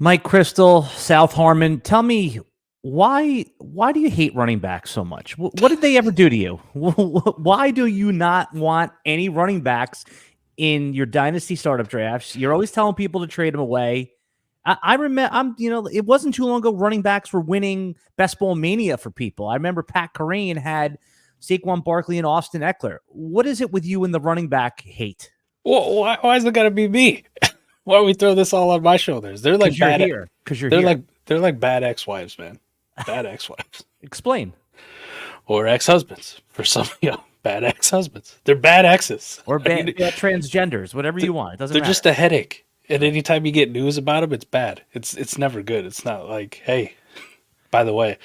Mike Chrystal, South Harmon, tell me why do you hate running backs so much? What did they ever do to you? Why do you not want any running backs in your dynasty startup drafts? You're always telling people to trade them away. I remember, it wasn't too long ago. Running backs were winning best ball mania for people. I remember Pat Kyren had Saquon Barkley and Austin Eckler. What is it with you and the running back hate? Well, why is it gotta be me? Why do we throw this all on my shoulders? They're like bad. Because you're here. They're like bad ex-wives, man. Bad ex-wives. Explain. Or ex-husbands for some of you. Bad ex-husbands. They're bad exes. Or bad transgenders, whatever you want. It doesn't matter. They're just a headache. And anytime you get news about them, it's bad. It's never good. It's not like, hey, by the way,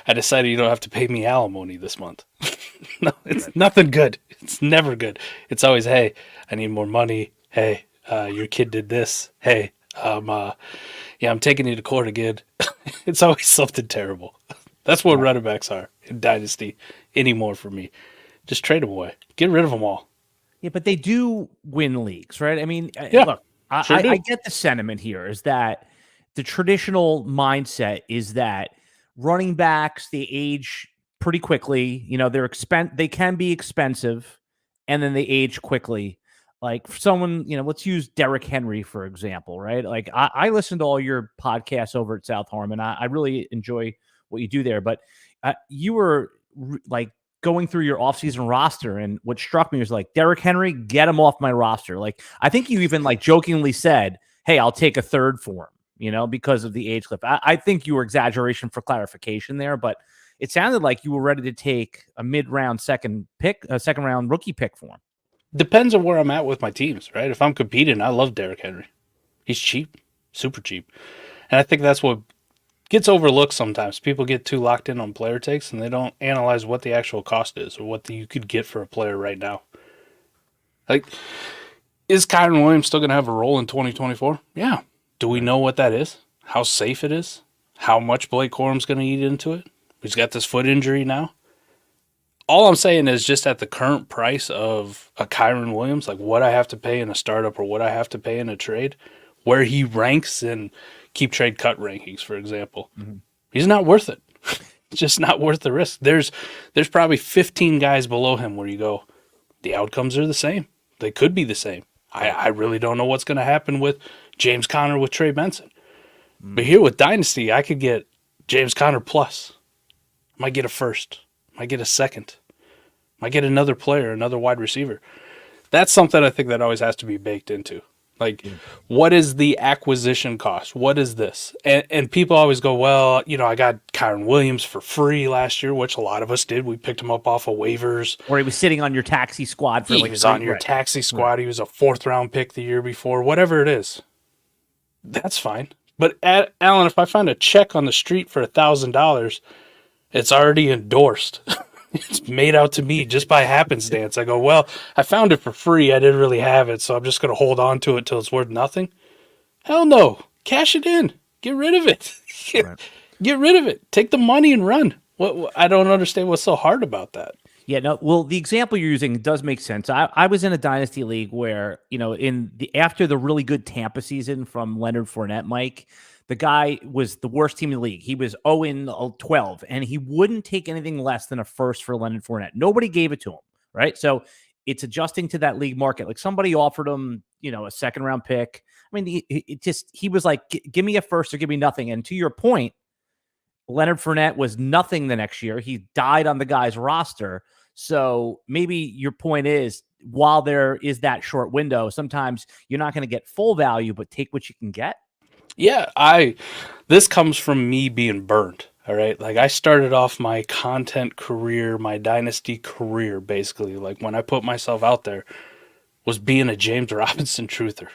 I decided you don't have to pay me alimony this month. No, it's nothing good. It's never good. It's always, hey, I need more money. Hey, your kid did this. Hey, I'm taking you to court again. It's always something terrible. That's what running backs are in Dynasty anymore for me. Just trade them away. Get rid of them all. Yeah, but they do win leagues, right? I mean, look, Sure I get the sentiment here is that the traditional mindset is that running backs, they age pretty quickly. They can be expensive, and then they age quickly. Like for someone, let's use Derrick Henry, for example, right? Like I listen to all your podcasts over at South Harmon. I really enjoy what you do there, but you were like going through your offseason roster, and what struck me was like, Derrick Henry, get him off my roster. Like, I think you even like jokingly said, hey, I'll take a third for him, because of the age cliff. I think you were exaggeration for clarification there, but it sounded like you were ready to take a mid-round second round rookie pick for him. Depends on where I'm at with my teams, right? If I'm competing, I love Derrick Henry. He's cheap, super cheap. And I think that's what gets overlooked sometimes. People get too locked in on player takes, and they don't analyze what the actual cost is or what you could get for a player right now. Like, is Kyren Williams still going to have a role in 2024? Yeah. Do we know what that is? How safe it is? How much Blake Corum's going to eat into it? He's got this foot injury now. All I'm saying is just at the current price of a Kyren Williams, like what I have to pay in a startup or what I have to pay in a trade, where he ranks in keep trade cut rankings, for example, he's not worth it. It's just not worth the risk. There's probably 15 guys below him where you go, the outcomes are the same. They could be the same. I really don't know what's going to happen with James Conner with Trey Benson. But here with Dynasty, I could get James Conner plus. I might get a first. Might get a second. Might get another player, another wide receiver. That's something I think that always has to be baked into. Like, what is the acquisition cost? What is this? And people always go, well, I got Kyren Williams for free last year, which a lot of us did. We picked him up off of waivers. Or he was sitting on your taxi squad. He was on your taxi squad. Right. He was a 4th-round pick the year before. Whatever it is, that's fine. But, Alan, if I find a check on the street for $1,000, it's already endorsed. It's made out to me just by happenstance. I go, well, I found it for free. I didn't really have it, so I'm just going to hold on to it till it's worth nothing. Hell no. Cash it in. Get rid of it. Get rid of it. Take the money and run. What? I don't understand what's so hard about that. Yeah, no. Well, the example you're using does make sense. I was in a dynasty league where, after the really good Tampa season from Leonard Fournette, Mike, the guy was the worst team in the league. He was 0-12, and he wouldn't take anything less than a first for Leonard Fournette. Nobody gave it to him, right? So it's adjusting to that league market. Like somebody offered him, a second-round pick. I mean, he was like, give me a first or give me nothing. And to your point, Leonard Fournette was nothing the next year. He died on the guy's roster. So maybe your point is, while there is that short window, sometimes you're not going to get full value, but take what you can get. Yeah, this comes from me being burned, all right? Like, I started off my content career, my dynasty career, basically, like when I put myself out there, was being a James Robinson truther.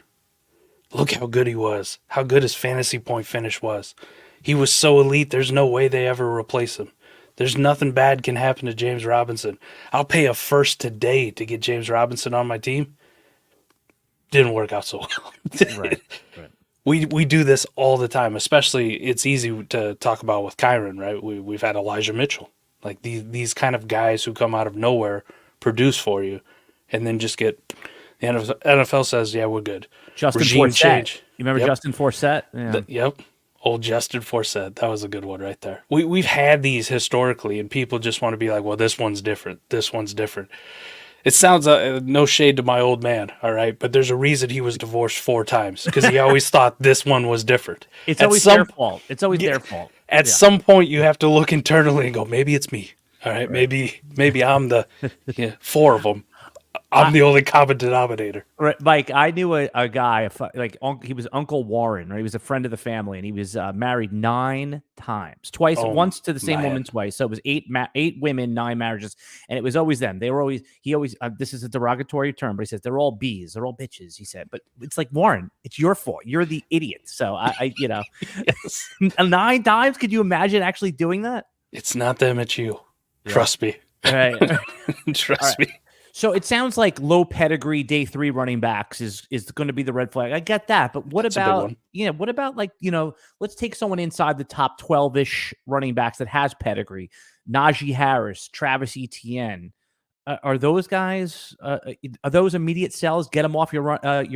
Look how good he was, how good his fantasy point finish was. He was so elite, there's no way they ever replace him. There's nothing bad can happen to James Robinson. I'll pay a first today to get James Robinson on my team. Didn't work out so well. Right. We do this all the time, especially it's easy to talk about with Kyren, right? We've had Elijah Mitchell. Like these kind of guys who come out of nowhere, produce for you, and then just get, The NFL says, yeah, we're good. Justin Regime Forsett. change. You remember Yep. Justin Forsett? Yeah. Yep. Old Justin Forsett. That was a good one right there. We've had these historically, and people just want to be like, well, this one's different. This one's different. It sounds no shade to my old man, all right? But there's a reason he was divorced 4 times, because he always thought this one was different. It's always their fault. It's always their fault. At some point, you have to look internally and go, maybe it's me. All right, maybe I'm the 4 of them. I'm the only common denominator. Right, Mike. I knew a guy, he was Uncle Warren, right? He was a friend of the family, and he was married 9 times, once to the same woman twice. So it was 8 women, 9 marriages, and it was always them. They were always, this is a derogatory term, but he says they're all Bs, they're all bitches. He said, but it's like, Warren, it's your fault. You're the idiot. So I 9 times. Could you imagine actually doing that? It's not them, it's you. Yeah. Trust me. Right. Trust me. So it sounds like low pedigree day 3 running backs is going to be the red flag. I get that, but what about let's take someone inside the top 12-ish running backs that has pedigree. Najee Harris, Travis Etienne. Are those guys? Are those immediate sells? Get them off your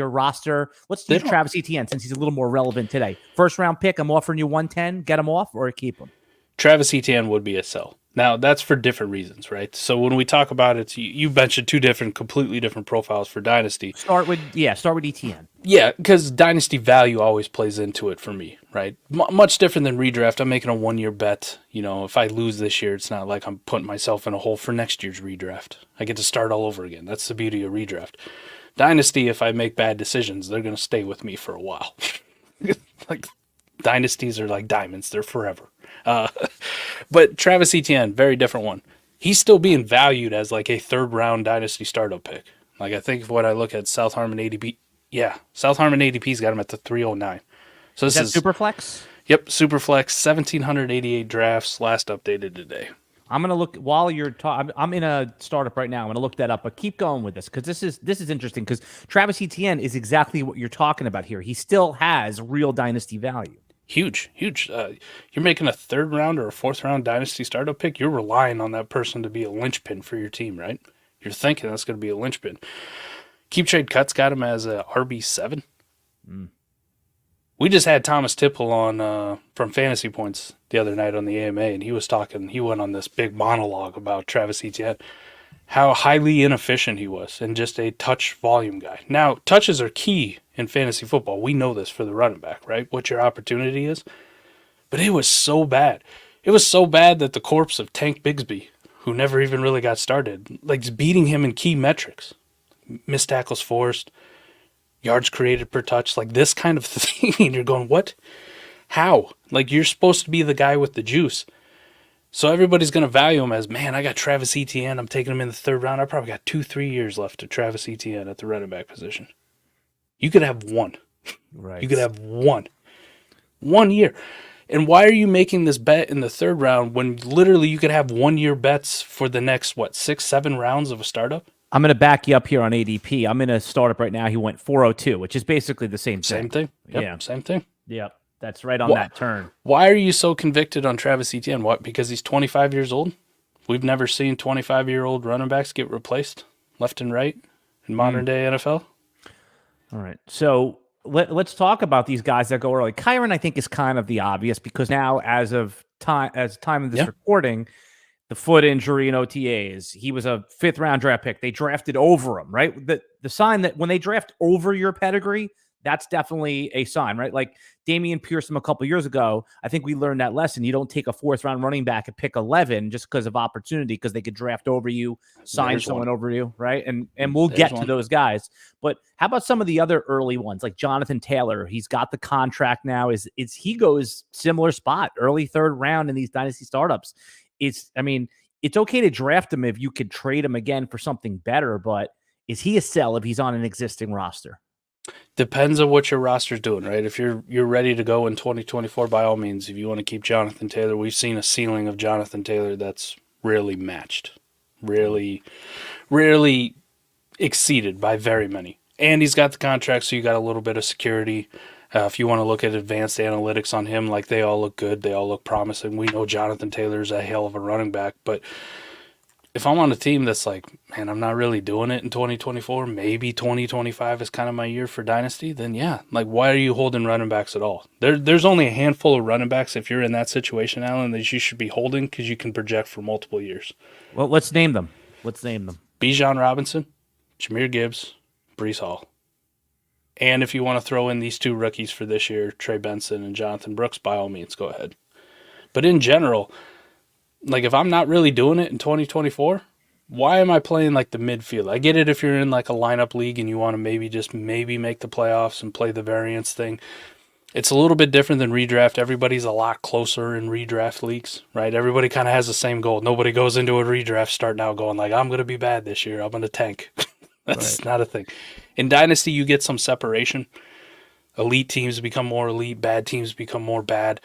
roster. Let's use Travis Etienne since he's a little more relevant today. First round pick. I'm offering you 110. Get him off or keep him. Travis Etienne would be a sell. Now, that's for different reasons, right? So when we talk about it, you mentioned 2 completely different profiles for Dynasty. Start with Etienne. Yeah, because Dynasty value always plays into it for me, right? Much different than redraft. I'm making a 1-year bet. If I lose this year, it's not like I'm putting myself in a hole for next year's redraft. I get to start all over again. That's the beauty of redraft. Dynasty, if I make bad decisions, they're going to stay with me for a while. Like, dynasties are like diamonds. They're forever. But Travis Etienne, very different one. He's still being valued as like a 3rd round dynasty startup pick. Like, I think when I look at South Harmon ADP, South Harmon ADP's got him at the 309. So this is Superflex? Yep, Superflex, 1,788 drafts, last updated today. I'm going to look while you're talking. I'm in a startup right now. I'm going to look that up, but keep going with this because this is interesting because Travis Etienne is exactly what you're talking about here. He still has real dynasty value. Huge. You're making a 3rd round or a 4th round dynasty startup pick. You're relying on that person to be a linchpin for your team, right? You're thinking that's going to be a linchpin. Keep Trade Cuts got him as a RB7. We just had Thomas Tipple on from Fantasy Points the other night on the AMA, and he went on this big monologue about Travis Etienne, how highly inefficient he was and just a touch volume guy. Now, touches are key in fantasy football. We know this for the running back, right? What your opportunity is. But it was so bad. It was so bad that the corpse of Tank Bigsby, who never even really got started, like beating him in key metrics. Missed tackles forced, yards created per touch, like this kind of thing. And you're going, what? How? Like, you're supposed to be the guy with the juice. So everybody's going to value him as, man, I got Travis Etienne. I'm taking him in the 3rd round. I probably got 2-3 years left to Travis Etienne at the running back position. You could have 1. Right. You could have 1. 1 year. And why are you making this bet in the 3rd round when literally you could have 1-year bets for the next, 6-7 rounds of a startup? I'm going to back you up here on ADP. I'm in a startup right now. He went 402, which is basically the same thing. Same thing. Yep, yeah. Same thing. Yep. That's right on that turn. Why are you so convicted on Travis Etienne? What? Because he's 25 years old? We've never seen 25-year-old running backs get replaced left and right in modern day NFL. All right. So let's talk about these guys that go early. Kyren, I think, is kind of the obvious because now, as time of this recording, the foot injury in OTAs, he was a 5th round draft pick. They drafted over him, right? The sign that when they draft over your pedigree, that's definitely a sign, right? Like Damian Pierce from a couple years ago, I think we learned that lesson. You don't take a 4th round running back at pick 11 just because of opportunity, because they could draft over you, sign someone over you, right? And we'll get to those guys. But how about some of the other early ones, like Jonathan Taylor? He's got the contract now. He goes similar spot, early 3rd round in these dynasty startups. It's okay to draft him if you could trade him again for something better, but is he a sell if he's on an existing roster? Depends on what your roster's doing, right? If you're ready to go in 2024, by all means, if you want to keep Jonathan Taylor, we've seen a ceiling of Jonathan Taylor that's rarely matched, rarely exceeded by very many. And he's got the contract, so you got a little bit of security. If you want to look at advanced analytics on him, like they all look good, they all look promising. We know Jonathan Taylor's a hell of a running back, but if I'm on a team that's like, man, I'm not really doing it in 2024, maybe 2025 is kind of my year for Dynasty, then yeah, like why are you holding running backs at all? There's only a handful of running backs if you're in that situation, Alan, that you should be holding because you can project for multiple years. Well, let's name them. Bijan Robinson, Jahmyr Gibbs, Breece Hall. And if you want to throw in these 2 rookies for this year, Trey Benson and Jonathan Brooks, by all means, go ahead. But in general, like if I'm not really doing it in 2024, why am I playing like the midfield? I get it if you're in like a lineup league and you want to maybe make the playoffs and play the variance thing. It's a little bit different than redraft. Everybody's a lot closer in redraft leagues, right? Everybody kind of has the same goal. Nobody goes into a redraft starting out going like, I'm going to be bad this year. I'm going to tank. That's not a thing. In Dynasty, you get some separation. Elite teams become more elite. Bad teams become more bad.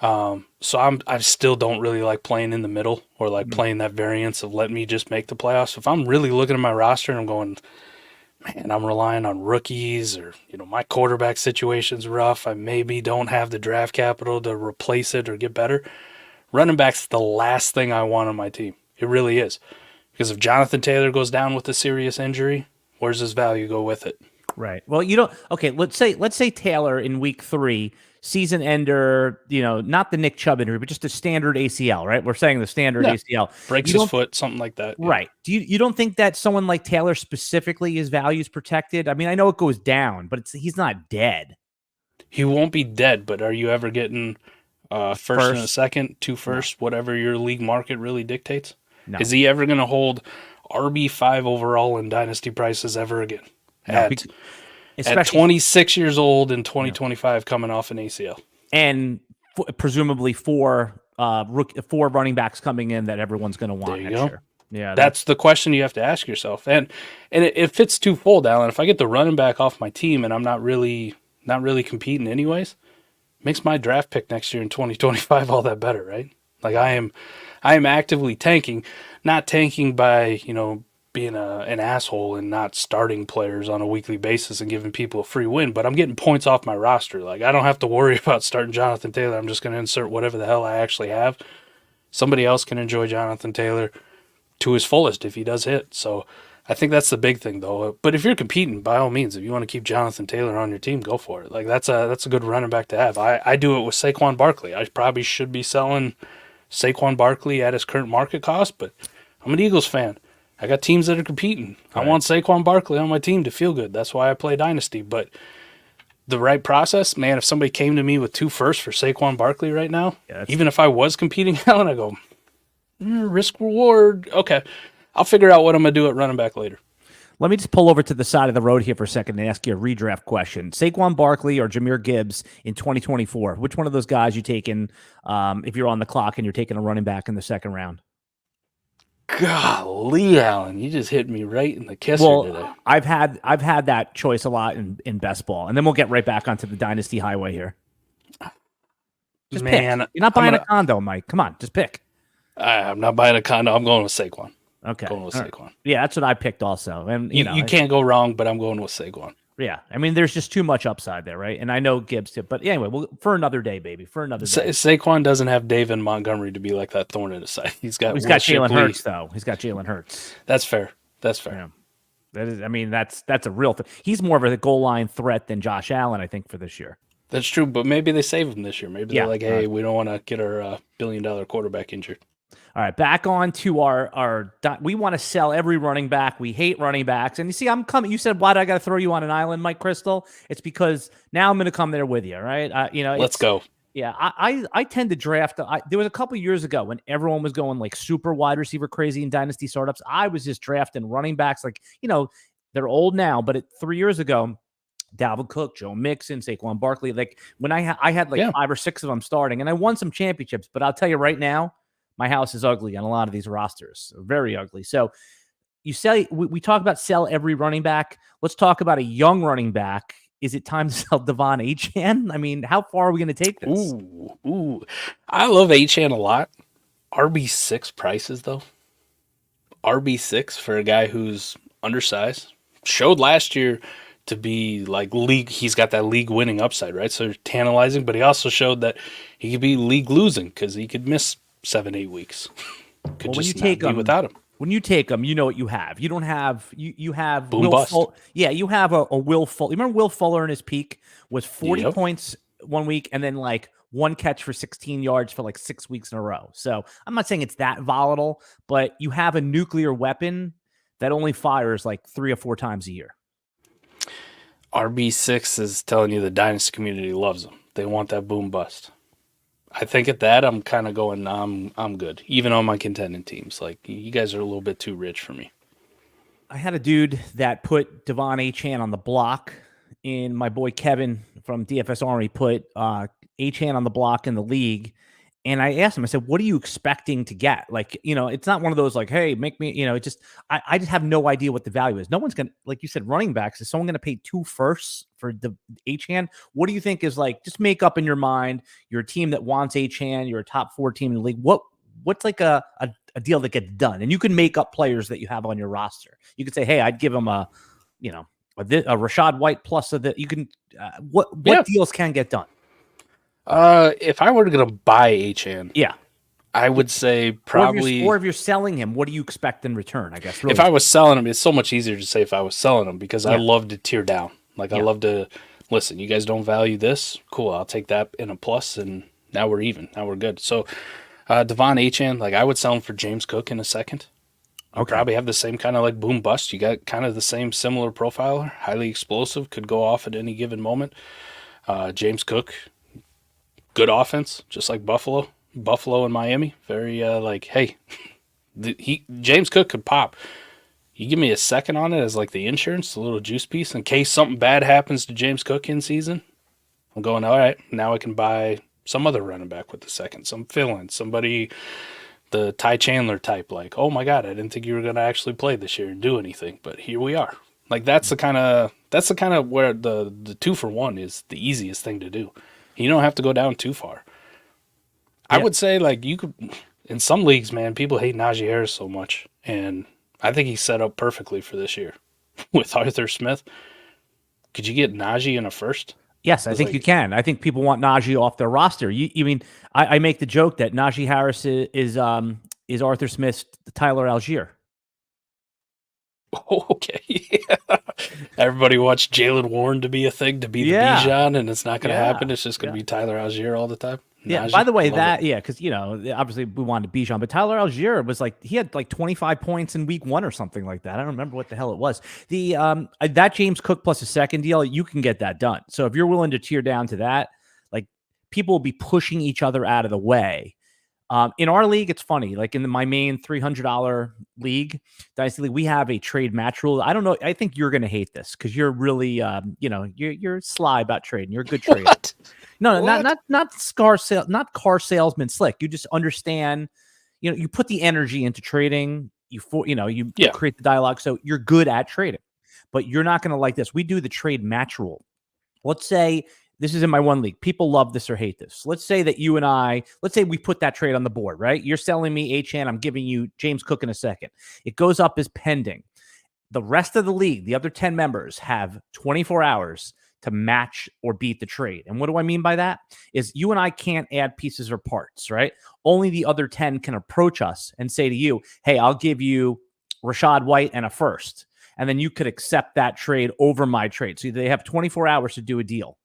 So I still don't really like playing in the middle or like playing that variance of let me just make the playoffs. If I'm really looking at my roster and I'm going, man, I'm relying on rookies or, my quarterback situation's rough. I maybe don't have the draft capital to replace it or get better. Running back's the last thing I want on my team. It really is. Because if Jonathan Taylor goes down with a serious injury, where's his value go with it? Right. Well, okay, let's say Taylor in week 3, season ender, not the Nick Chubb injury, but just a standard ACL, right? We're saying the standard ACL. Breaks his foot, something like that. Yeah. Right. You don't think that someone like Taylor specifically, his value is protected? I mean, I know it goes down, but he's not dead. He won't be dead, but are you ever getting first and a second, 2 firsts, whatever your league market really dictates? No. Is he ever going to hold RB5 overall in Dynasty prices ever again? No, at 26 years old in 2025 coming off an ACL. And presumably 4 running backs coming in that everyone's going to want next year. Yeah, that's the question you have to ask yourself. And it fits twofold, Alan. If I get the running back off my team and I'm not really competing anyways, it makes my draft pick next year in 2025 all that better, right? Like I am actively tanking, not tanking by, being an asshole and not starting players on a weekly basis and giving people a free win, but I'm getting points off my roster. Like I don't have to worry about starting Jonathan Taylor. I'm just going to insert whatever the hell I actually have. Somebody else can enjoy Jonathan Taylor to his fullest if he does hit. So I think that's the big thing though. But if you're competing, by all means, if you want to keep Jonathan Taylor on your team, go for it. Like that's a good running back to have. I do it with Saquon Barkley. I probably should be selling Saquon Barkley at his current market cost, but I'm an Eagles fan. I got teams that are competing. Right. I want Saquon Barkley on my team to feel good. That's why I play Dynasty. But the right process, man, if somebody came to me with 2 firsts for Saquon Barkley right now, even if I was competing, Alan, I go, risk reward. Okay, I'll figure out what I'm going to do at running back later. Let me just pull over to the side of the road here for a second and ask you a redraft question. Saquon Barkley or Jahmyr Gibbs in 2024, which one of those guys you taking if you're on the clock and you're taking a running back in the second round? Golly, Alan, you just hit me right in the kisser today. I've had that choice a lot in best ball, and then we'll get right back onto the Dynasty highway here. Just pick. You're not buying a condo, Mike. Come on, just pick. I'm not buying a condo. I'm going with Saquon. Okay, going with Saquon. Yeah, that's what I picked also, and you can't go wrong. But I'm going with Saquon. Yeah, I mean, there's just too much upside there, right? And I know Gibbs too, but anyway, for another day, baby, for another day. Saquon doesn't have David Montgomery to be like that thorn in his side. He's got Jalen Hurts though. He's got Jalen Hurts. That's fair. Yeah. That is, I mean, that's a real thing. He's more of a goal line threat than Josh Allen, I think, for this year. That's true, but maybe they save him this year. Maybe they're like, hey, we don't want to get our $1 billion quarterback injured. All right, back on to our we want to sell every running back. We hate running backs. And you see, I'm coming. You said, why do I got to throw you on an island, Mike Chrystal? It's because now I'm going to come there with you, right? Let's go. Yeah, I tend to draft. There was a couple years ago when everyone was going like super wide receiver crazy in Dynasty startups. I was just drafting running backs like, they're old now, but 3 years ago, Dalvin Cook, Joe Mixon, Saquon Barkley. Like when I had 5 or 6 of them starting, and I won some championships. But I'll tell you right now, my house is ugly on a lot of these rosters, very ugly. So we talk about sell every running back. Let's talk about a young running back. Is it time to sell Devon Achane? I mean, how far are we going to take this? Ooh. I love Achane a lot. RB6 prices, though. RB6 for a guy who's undersized. Showed last year to be like league. He's got that league winning upside, right? So tantalizing, but he also showed that he could be league losing because he could miss 7-8 weeks. Could just not be without him. when you take them, you know what you have. You don't have you have Boom bust. You have a Will Fuller. You remember Will Fuller in his peak was 40 Yep. points one week and then like one catch for 16 yards for like 6 weeks in a row. So I'm not saying it's that volatile, but you have a nuclear weapon that only fires like 3 or 4 times a year. RB6 is telling you the Dynasty community loves him. They want that boom bust. I think at that, I'm kind of going, I'm good. Even on my contending teams. Like, you guys are a little bit too rich for me. I had a dude that put Devon Achane on the block, and my boy Kevin from DFS Army put Achane on the block in the league. And I asked him, I said, what are you expecting to get? Like, it's not one of those like, hey, make me, it just, I just have no idea what the value is. No one's going to, like you said, running backs. Is someone going to pay 2 firsts for the Achane? What do you think is like, just make up in your mind, you're a team that wants Achane, you're a top 4 team in the league. What's like a deal that gets done? And you can make up players that you have on your roster. You could say, hey, I'd give him a Rashad White plus you can, what deals can get done? If I were going to buy Achane, I would say probably. Or if you're selling him, what do you expect in return? I guess. Really. If I was selling him, it's so much easier to say if I was selling him because I love to tear down. Like I love to listen. You guys don't value this, cool. I'll take that in a plus, and now we're even. Now we're good. So, Devon Achane, like I would sell him for James Cook in a second. You probably have the same kind of like boom bust. You got kind of the same similar profiler, highly explosive, could go off at any given moment. James Cook. Good offense, just like Buffalo and Miami. Very hey, James Cook could pop. You give me a second on it as like the insurance, a little juice piece in case something bad happens to James Cook in season. I'm going, all right, now I can buy some other running back with the second, some fill-in, somebody, the Ty Chandler type. Like, oh my God, I didn't think you were going to actually play this year and do anything, but here we are. Like that's the kind of where the 2 for 1 is the easiest thing to do. You don't have to go down too far. I would say, like, you could, in some leagues, man, people hate Najee Harris so much. And I think he's set up perfectly for this year with Arthur Smith. Could you get Najee in a first? Yes, I think you can. I think people want Najee off their roster. You mean, I make the joke that Najee Harris is Arthur Smith's Tyler Algier. Okay, yeah. Everybody wants Jalen Warren to be a thing, to be the Bijan, and it's not going to happen. It's just going to be Tyler Algier all the time. Yeah, by the way, because, obviously we wanted Bijan, but Tyler Algier was like, he had like 25 points in week 1 or something like that. I don't remember what the hell it was. That James Cook plus a second deal, you can get that done. So if you're willing to tear down to that, like people will be pushing each other out of the way. In our league, it's funny. Like in my main $300 league, Dynasty League, we have a trade match rule. I don't know. I think you're going to hate this because you're really, you're sly about trading. You're a good trader. What? No, not car salesman slick. You just understand. You put the energy into trading. You create the dialogue, so you're good at trading. But you're not going to like this. We do the trade match rule. Let's say. This is in my one league. People love this or hate this. Let's say that let's say we put that trade on the board, right? You're selling me Achane. I'm giving you James Cook in a second. It goes up as pending. The rest of the league, the other 10 members, have 24 hours to match or beat the trade. And what do I mean by that? Is you and I can't add pieces or parts, right? Only the other 10 can approach us and say to you, hey, I'll give you Rashad White and a first. And then you could accept that trade over my trade. So they have 24 hours to do a deal.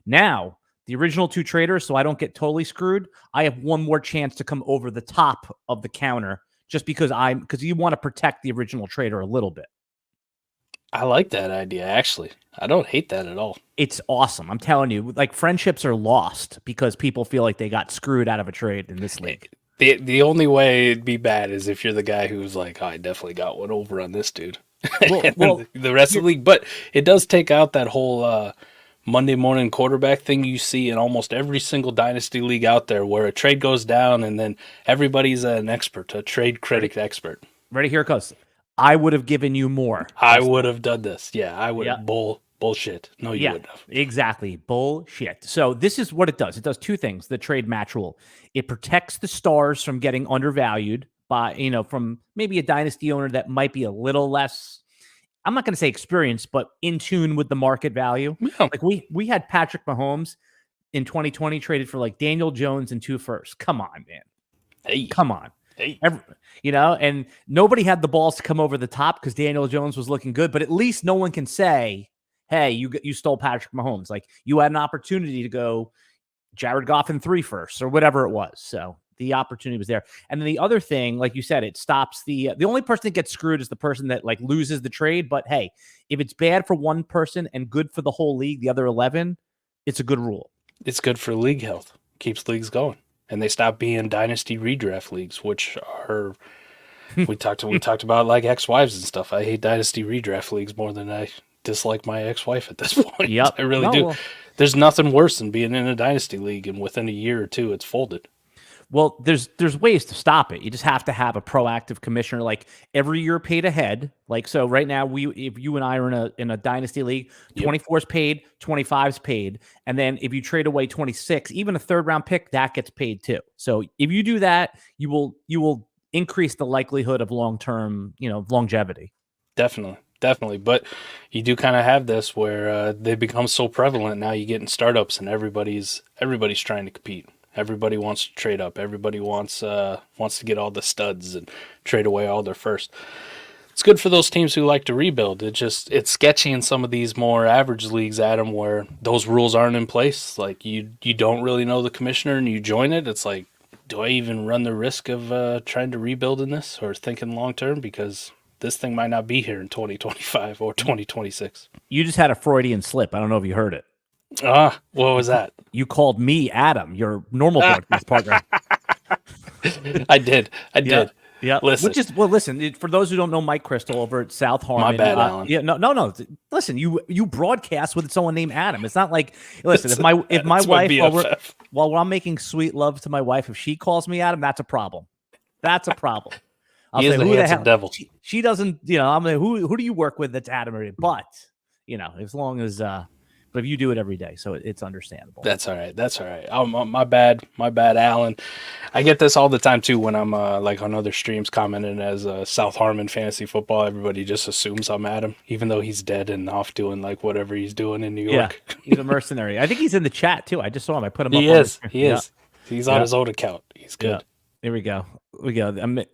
Now, the original 2 traders, so I don't get totally screwed, I have one more chance to come over the top of the counter just because you want to protect the original trader a little bit. I like that idea, actually. I don't hate that at all. It's awesome. I'm telling you, like friendships are lost because people feel like they got screwed out of a trade in this league. The only way it'd be bad is if you're the guy who's like, oh, I definitely got one over on this dude. Well, the rest of the league. But it does take out that whole Monday morning quarterback thing you see in almost every single dynasty league out there where a trade goes down and then everybody's an expert, a trade critic expert. Ready? Here it goes. I would have given you more. I would have done this. Yeah, I would have. Bullshit. No, you wouldn't have. Exactly. Bullshit. So this is what it does. It does 2 things, the trade match rule. It protects the stars from getting undervalued by, from maybe a dynasty owner that might be a little less, I'm not going to say experienced, but in tune with the market value. Yeah. Like we had Patrick Mahomes in 2020 traded for like Daniel Jones and 2 firsts. Come on, man. Hey. Come on. Hey. And nobody had the balls to come over the top because Daniel Jones was looking good, but at least no one can say, hey, you stole Patrick Mahomes. Like, you had an opportunity to go Jared Goff in 3 first or whatever it was. So the opportunity was there. And then the other thing, like you said, it stops the only person that gets screwed is the person that like loses the trade. But hey, if it's bad for one person and good for the whole league, the other 11, it's a good rule. It's good for league health. Keeps leagues going. And they stop being dynasty redraft leagues, which are we talked about like ex-wives and stuff. I hate dynasty redraft leagues more than I dislike my ex-wife at this point. Yep. I really do. Well, there's nothing worse than being in a dynasty league and within a year or two it's folded. Well, there's ways to stop it. You just have to have a proactive commissioner. Like, every year paid ahead. Like, so right now, if you and I are in a dynasty league, 24 is paid, 25 is paid, and then if you trade away 26, even a 3rd round pick, that gets paid too. So if you do that, you will increase the likelihood of long-term, longevity. Definitely. But you do kind of have this where they become so prevalent now. You get in startups and everybody's trying to compete. Everybody wants to trade up. Everybody wants to get all the studs and trade away all their first. It's good for those teams who like to rebuild. It's sketchy in some of these more average leagues, Adam, where those rules aren't in place. Like, you don't really know the commissioner and you join it. It's like, do I even run the risk of trying to rebuild in this or thinking long term? Because this thing might not be here in 2025 or 2026. You just had a Freudian slip. I don't know if you heard it. What was that? You called me Adam, your normal broadcast partner. I did. Yeah. Listen, for those who don't know Mike Chrystal over at South Harmon. My bad, Alan. Yeah, no. Listen, you broadcast with someone named Adam. It's not like, listen, if my wife, while I'm making sweet love to my wife, if she calls me Adam, that's a problem. That's a problem. I'll say, who the hell? Devil. She doesn't, I'm like, who do you work with that's Adam? But, as long as, but if you do it every day, so it's understandable. That's all right. My bad, Alan. I get this all the time too when I'm like on other streams commenting as South Harmon Fantasy Football. Everybody just assumes I'm Adam, even though he's dead and off doing like whatever he's doing in New York. Yeah, he's a mercenary. I think he's in the chat too. I just saw him. I put him up. He is. He's on his own account. He's good. Yeah. There we go.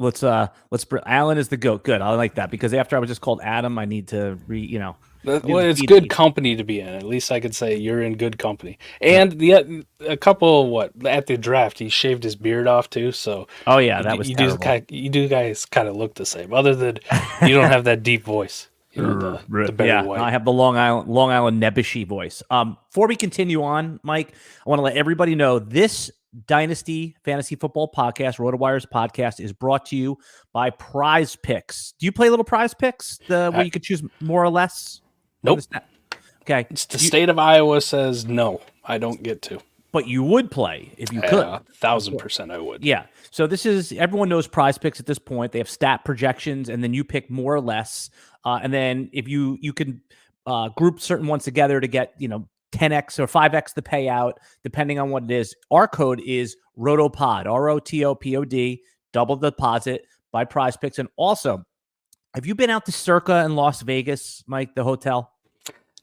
Let's Alan is the GOAT. Good. I like that because after I was just called Adam, I need to Well, it's good company to be in. At least I could say you're in good company. And a couple at the draft, he shaved his beard off too. So that was terrible. You guys kind of look the same, other than you don't have that deep voice. The Barry White. I have the Long Island Nebuchadnezzar voice. Before we continue on, Mike, I want to let everybody know this Dynasty Fantasy Football podcast, RotoWire's podcast, is brought to you by Prize Picks. Do you play little Prize Picks where you could choose more or less? Nope. Okay. The state of Iowa says no, I don't get to. But you would play if you could. 1,000% I would. Yeah. So everyone knows Prize Picks at this point. They have stat projections, and then you pick more or less. And then if you can group certain ones together to get 10x or 5x the payout, depending on what it is. Our code is ROTOPOD, ROTOPOD, double deposit by Prize Picks. And also, have you been out to Circa in Las Vegas, Mike, the hotel?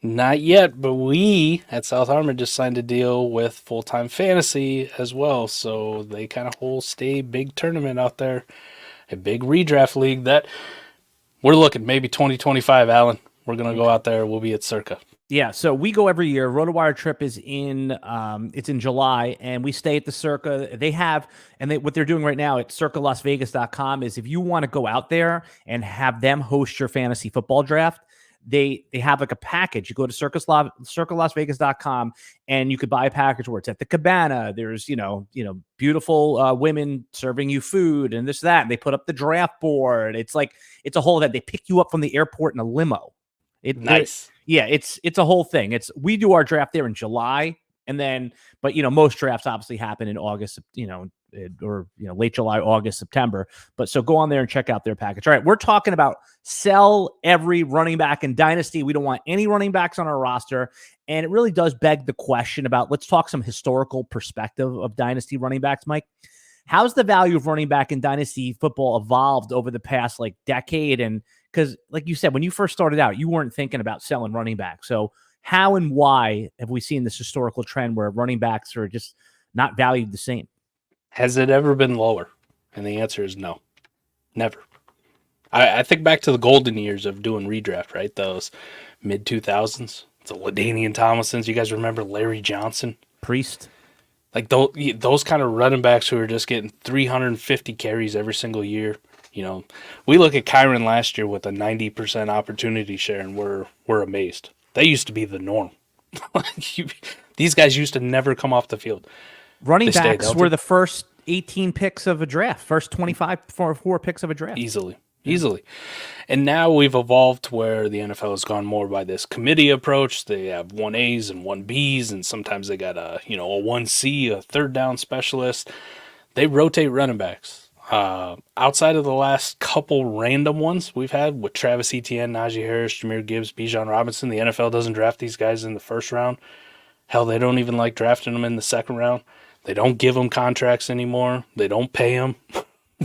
Not yet, but we at South Harmon just signed a deal with Full-Time Fantasy as well. So they kind of host a big tournament out there, a big redraft league that we're looking maybe 2025, Alan. We're going to go out there. We'll be at Circa. Yeah, so we go every year. RotoWire trip is in July, and we stay at the Circa. What they're doing right now at circalasvegas.com is if you want to go out there and have them host your fantasy football draft, they have like a package. You go to circalasvegas.com and you could buy a package where it's at the cabana. There's, beautiful women serving you food and this, that. And they put up the draft board. It's like, it's a whole event. They pick you up from the airport in a limo. Nice. Yeah, it's a whole thing. We do our draft there in July, and then, but most drafts obviously happen in August, or late July, August, September. But so go on there and check out their package. All right, we're talking about sell every running back in Dynasty. We don't want any running backs on our roster, and it really does beg the question about. Let's talk some historical perspective of Dynasty running backs, Mike. How's the value of running back in Dynasty football evolved over the past decade? And because, like you said, when you first started out, you weren't thinking about selling running backs. So how and why have we seen this historical trend where running backs are just not valued the same? Has it ever been lower? And the answer is no. Never. I think back to the golden years of doing redraft, right? Those mid-2000s. The LaDainian Tomlinsons. You guys remember Larry Johnson? Priest. Like those kind of running backs who are just getting 350 carries every single year. You know, we look at Kyren last year with a 90% opportunity share, and we're amazed. That used to be the norm. These guys used to never come off the field. Running backs were the first 18 picks of a draft, first 25 4 picks of a draft. Easily. And now we've evolved to where the NFL has gone more by this committee approach. They have 1As and 1Bs, and sometimes they got a 1C, a third down specialist. They rotate running backs. Outside of the last couple random ones we've had with Travis Etienne, Najee Harris, Jahmyr Gibbs, Bijan Robinson, the NFL doesn't draft these guys in the first round. Hell, they don't even like drafting them in the second round. They don't give them contracts anymore. They don't pay them.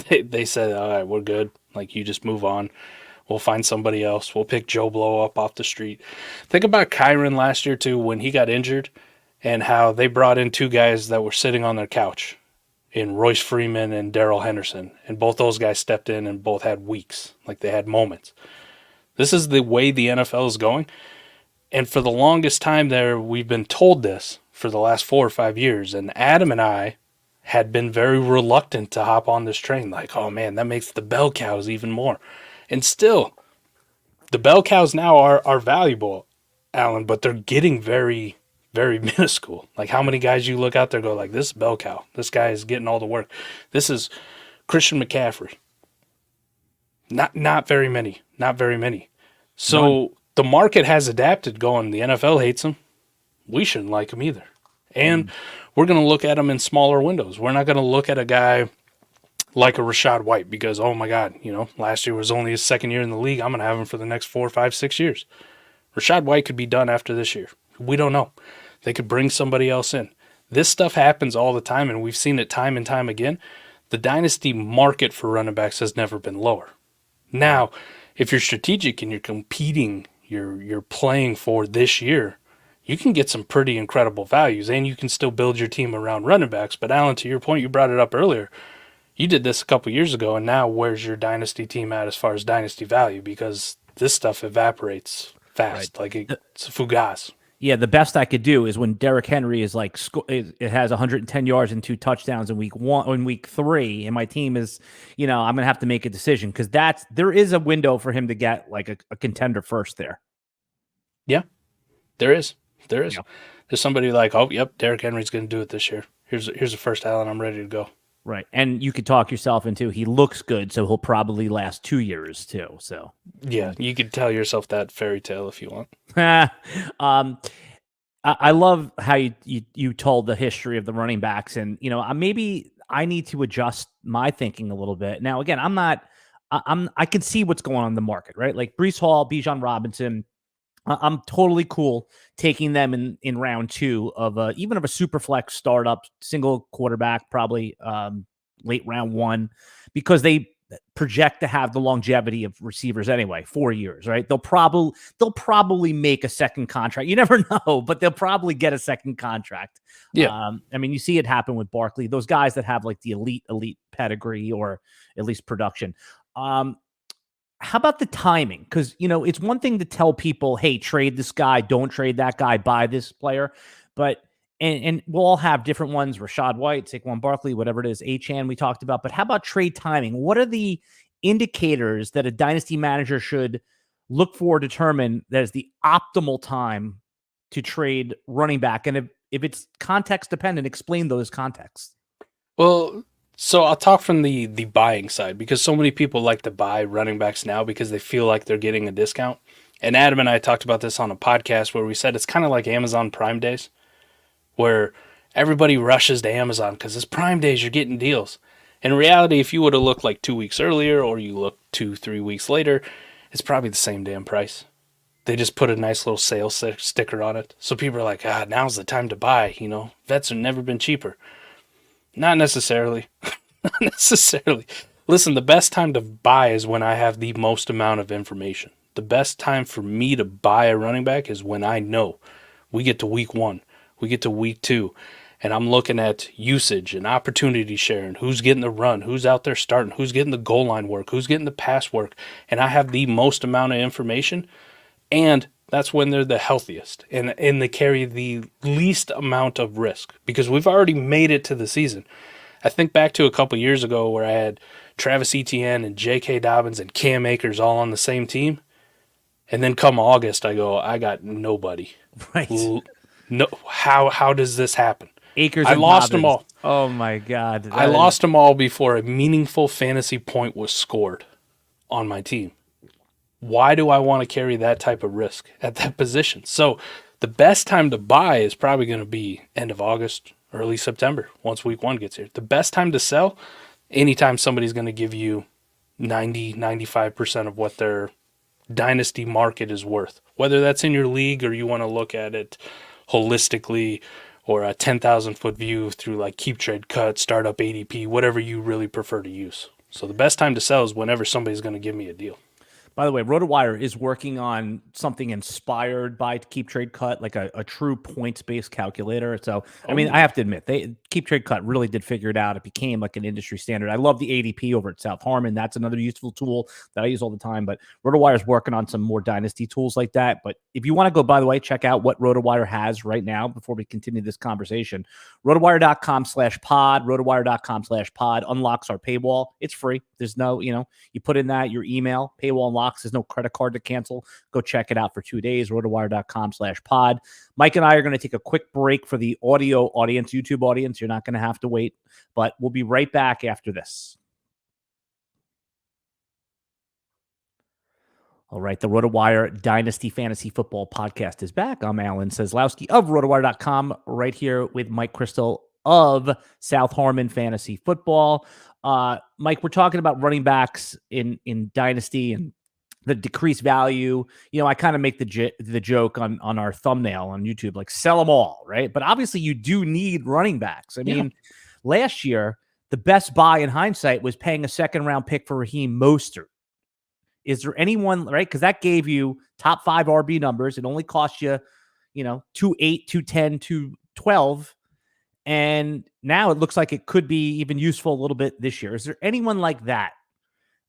They said, all right, we're good. Like, you just move on. We'll find somebody else. We'll pick Joe Blow up off the street. Think about Kyren last year, too, when he got injured, and how they brought in two guys that were sitting on their couch in Royce Freeman and Darrell Henderson. And both those guys stepped in and both had weeks. Like, they had moments. This is the way the NFL is going. And for the longest time there, we've been told this for the last 4 or 5 years. And Adam and I had been very reluctant to hop on this train. Like, oh man, that makes the bell cows even more. And still, the bell cows now are valuable, Alan, but they're getting very, very minuscule. Like, how many guys you look out there go like, this is bell cow. This guy is getting all the work. This is Christian McCaffrey. Not very many. Not very many. So the market has adapted, going, the NFL hates him. We shouldn't like him either. And we're going to look at him in smaller windows. We're not going to look at a guy like a Rachaad White because, oh my God, last year was only his second year in the league. I'm going to have him for the next 4, 5, 6 years. Rachaad White could be done after this year. We don't know. They could bring somebody else in. This stuff happens all the time, and we've seen it time and time again. The dynasty market for running backs has never been lower. Now, if you're strategic and you're competing, you're playing for this year, you can get some pretty incredible values, and you can still build your team around running backs. But Alan, to your point, you brought it up earlier. You did this a couple years ago, and now where's your dynasty team at as far as dynasty value? Because this stuff evaporates fast, like it's a fugazi. Yeah, the best I could do is when Derrick Henry is like it has 110 yards and 2 touchdowns in week 3, and my team is, I'm gonna have to make a decision because there is a window for him to get like a contender first there. Yeah, there is. There's somebody like, oh, yep, Derrick Henry's going to do it this year. Here's the first Allen. I'm ready to go. Right. And you could talk yourself into he looks good, so he'll probably last 2 years too. So yeah, you could tell yourself that fairy tale if you want. I love how you told the history of the running backs, and maybe I need to adjust my thinking a little bit. Now, again, I can see what's going on in the market, right? Like Breece Hall, Bijan Robinson. I'm totally cool taking them in round 2 of even of a super flex startup single quarterback, probably late round 1, because they project to have the longevity of receivers anyway, 4 years, right? They'll probably make a second contract. You never know, but they'll probably get a second contract. Yeah. You see it happen with Barkley, those guys that have like the elite pedigree or at least production. How about the timing? Because, it's one thing to tell people, hey, trade this guy, don't trade that guy, buy this player. But, and we'll all have different ones, Rachaad White, Saquon Barkley, whatever it is, Achane we talked about. But how about trade timing? What are the indicators that a dynasty manager should look for, determine that is the optimal time to trade running back? And if it's context dependent, explain those contexts. Well, so I'll talk from the buying side, because so many people like to buy running backs now because they feel like they're getting a discount. And Adam and I talked about this on a podcast where we said it's kind of like Amazon Prime Days, where everybody rushes to Amazon because it's Prime Days, you're getting deals. In reality, if you would have looked like 2 weeks earlier or you look 2-3 weeks later, it's probably the same damn price. They just put a nice little sales sticker on it. So people are like, now's the time to buy. Vets have never been cheaper. Not necessarily. Not necessarily. Listen, the best time to buy is when I have the most amount of information. The best time for me to buy a running back is when I know we get to week 1, we get to week 2, and I'm looking at usage and opportunity share and who's getting the run, who's out there starting, who's getting the goal line work, who's getting the pass work, and I have the most amount of information, and that's when they're the healthiest and they carry the least amount of risk because we've already made it to the season. I think back to a couple years ago where I had Travis Etienne and J.K. Dobbins and Cam Akers all on the same team. And then come August, I go, I got nobody. Right. No, how does this happen? Akers I and lost Dobbins. them all. Oh, my God. I lost them all before a meaningful fantasy point was scored on my team. Why do I want to carry that type of risk at that position? So the best time to buy is probably going to be end of August, early September, once week 1 gets here. The best time to sell, anytime somebody's going to give you 90, 95% of what their dynasty market is worth, whether that's in your league or you want to look at it holistically or a 10,000 foot view through like Keep Trade Cut, Startup ADP, whatever you really prefer to use. So the best time to sell is whenever somebody's going to give me a deal. By the way, RotoWire is working on something inspired by Keep Trade Cut, like a true points-based calculator. So, I mean, I have to admit, Keep Trade Cut really did figure it out. It became like an industry standard. I love the ADP over at South Harmon. That's another useful tool that I use all the time. But RotoWire is working on some more dynasty tools like that. But if you want to go, by the way, check out what RotoWire has right now before we continue this conversation. RotoWire.com/pod, RotoWire.com/pod unlocks our paywall. It's free. There's no, you put in that, your email, paywall unlocks. There's no credit card to cancel. Go check it out for 2 days, RotoWire.com/pod. Mike and I are going to take a quick break for the audio audience, YouTube audience. You're not going to have to wait, but we'll be right back after this. All right, the RotoWire Dynasty Fantasy Football podcast is back. I'm Alan Seslowsky of RotoWire.com, right here with Mike Chrystal of South Harmon Fantasy Football. Mike, we're talking about running backs in Dynasty and the decreased value. I kind of make the joke on our thumbnail on YouTube, like sell them all, right? But obviously you do need running backs. I mean, last year, the best buy in hindsight was paying a second-round pick for Raheem Mostert. Is there anyone, right? Because that gave you top 5 RB numbers. It only cost you, 2.8, 2.10, 2.12. And now it looks like it could be even useful a little bit this year. Is there anyone like that?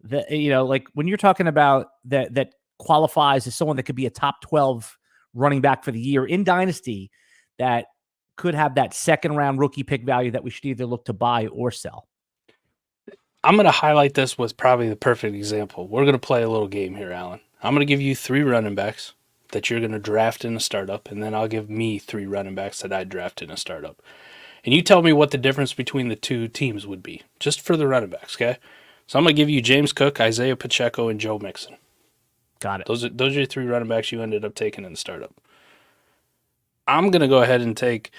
That, like when you're talking about that qualifies as someone that could be a top 12 running back for the year in Dynasty that could have that second round rookie pick value that we should either look to buy or sell? I'm going to highlight this with probably the perfect example. We're going to play a little game here, Alan. I'm going to give you 3 running backs that you're going to draft in a startup, and then I'll give me 3 running backs that I draft in a startup. And you tell me what the difference between the 2 teams would be, just for the running backs, okay? So I'm going to give you James Cook, Isaiah Pacheco, and Joe Mixon. Got it. Those are your 3 running backs you ended up taking in the startup. I'm going to go ahead and take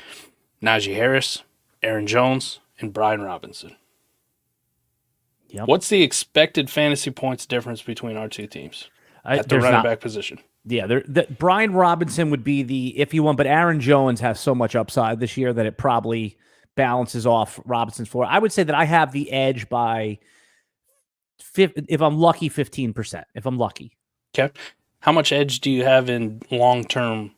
Najee Harris, Aaron Jones, and Brian Robinson. Yep. What's the expected fantasy points difference between our 2 teams at the running back position? Yeah, Brian Robinson would be the iffy one, but Aaron Jones has so much upside this year that it probably balances off Robinson's floor. I would say that I have the edge by, if I'm lucky, 15%, if I'm lucky. Okay. How much edge do you have in long-term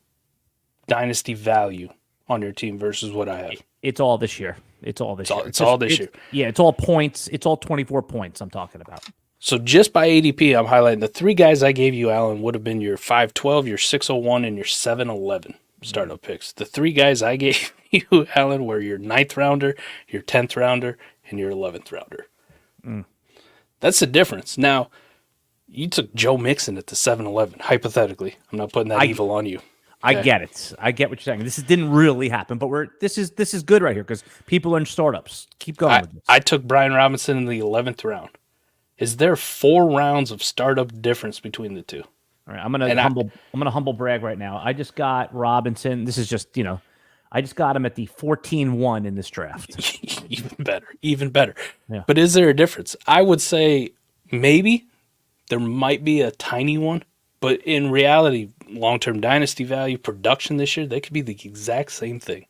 dynasty value on your team versus what I have? It's all this year. It's all this year. It's all this year. Yeah, it's all points. It's all 24 points I'm talking about. So just by ADP, I'm highlighting the 3 guys I gave you, Alan, would have been your 512, your 601, and your 711 startup picks. The 3 guys I gave you, Alan, were your 9th rounder, your 10th rounder, and your 11th rounder. That's the difference. Now, you took Joe Mixon at the 711, hypothetically. I'm not putting that evil on you. I get it. I get what you're saying. This didn't really happen, but this is good right here because people are in startups. Keep going with this. I took Brian Robinson in the 11th round. Is there 4 rounds of startup difference between the 2? All right, I'm gonna humble brag right now. I just got Robinson. This is just, I just got him at the 14-1 in this draft. Even better. Yeah. But is there a difference? I would say maybe there might be a tiny one, but in reality, long-term dynasty value, production this year, they could be the exact same thing.